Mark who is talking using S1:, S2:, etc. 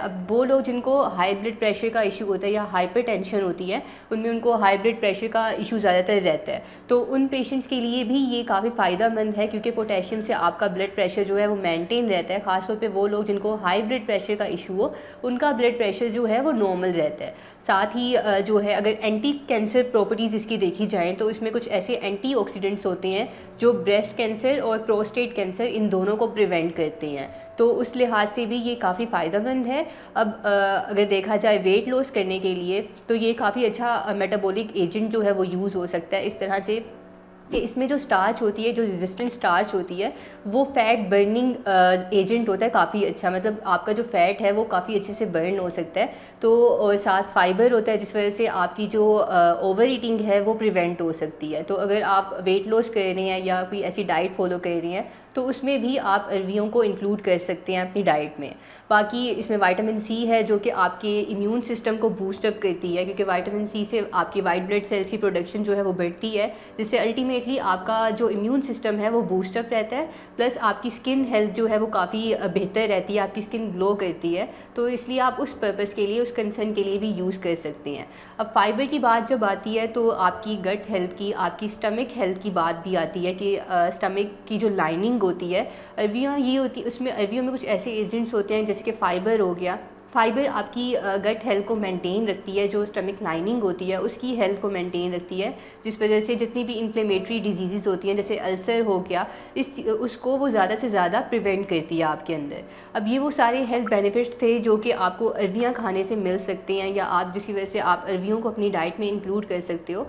S1: अब वो लोग जिनको हाई ब्लड प्रेशर का इशू होता है या हाइपरटेंशन होती है, उनमें उनको हाई ब्लड प्रेशर का इशू ज़्यादातर रहता है, तो उन पेशेंट्स के लिए भी ये काफ़ी फ़ायदेमंद है, क्योंकि पोटेशियम से आपका ब्लड प्रेशर जो है वो मेंटेन रहता है। ख़ासतौर पे वो लोग जिनको हाई ब्लड प्रेशर का इशू हो, उनका ब्लड प्रेशर जो है वो नॉर्मल रहता है। साथ ही जो है, अगर एंटी कैंसर प्रॉपर्टीज़ इसकी देखी जाएँ तो इसमें कुछ ऐसे एंटीऑक्सीडेंट्स होते हैं जो ब्रेस्ट कैंसर और प्रोस्टेट कैंसर इन दोनों को प्रिवेंट करते हैं, तो उस लिहाज से भी ये काफ़ी फ़ायदेमंद है। अब अगर देखा जाए वेट लॉस करने के लिए, तो ये काफ़ी अच्छा मेटाबॉलिक एजेंट जो है वो यूज़ हो सकता है, इस तरह से कि इसमें जो स्टार्च होती है, जो रेजिस्टेंट स्टार्च होती है, वो फैट बर्निंग एजेंट होता है काफ़ी अच्छा, मतलब आपका जो फ़ैट है वो काफ़ी अच्छे से बर्न हो सकता है। तो और साथ फाइबर होता है, जिस वजह से आपकी जो ओवर ईटिंग है वो प्रिवेंट हो सकती है। तो अगर आप वेट लॉस कर रहे हैं या कोई ऐसी डाइट फॉलो कर रही हैं, तो उसमें भी आप अरवियों को इंक्लूड कर सकते हैं अपनी डाइट में। बाकी इसमें विटामिन सी है जो कि आपके इम्यून सिस्टम को बूस्ट अप करती है, क्योंकि विटामिन सी से आपकी वाइट ब्लड सेल्स की प्रोडक्शन जो है वो बढ़ती है, जिससे अल्टीमेटली आपका जो इम्यून सिस्टम है वो बूस्ट अप रहता है, प्लस आपकी स्किन हेल्थ जो है वो काफ़ी बेहतर रहती है, आपकी स्किन ग्लो करती है। तो इसलिए आप उस पर्पज़ के लिए, उस कंसर्न के लिए भी यूज़ कर सकते हैं। अब फाइबर की बात जब आती है तो आपकी गट हेल्थ की, आपकी स्टमक हेल्थ की बात भी आती है कि स्टमक की जो लाइनिंग होती है, अरवियाँ ये होती है, उसमें अरवियों में कुछ ऐसे एजेंट्स होते हैं जैसे कि फ़ाइबर हो गया। फ़ाइबर आपकी गट हेल्थ को मेंटेन रखती है, जो स्टमक लाइनिंग होती है उसकी हेल्थ को मेंटेन रखती है, जिस वजह से जितनी भी इन्फ्लेमेटरी डिजीज़ होती हैं, जैसे अल्सर हो गया, उसको वो ज़्यादा से ज़्यादा प्रिवेंट करती है आपके अंदर। अब ये वो सारे हेल्थ बेनिफिट्स थे जो कि आपको अरवियाँ खाने से मिल सकते हैं, या आप जिसकी वजह से आप अरवियों को अपनी डाइट में इंक्लूड कर सकते हो।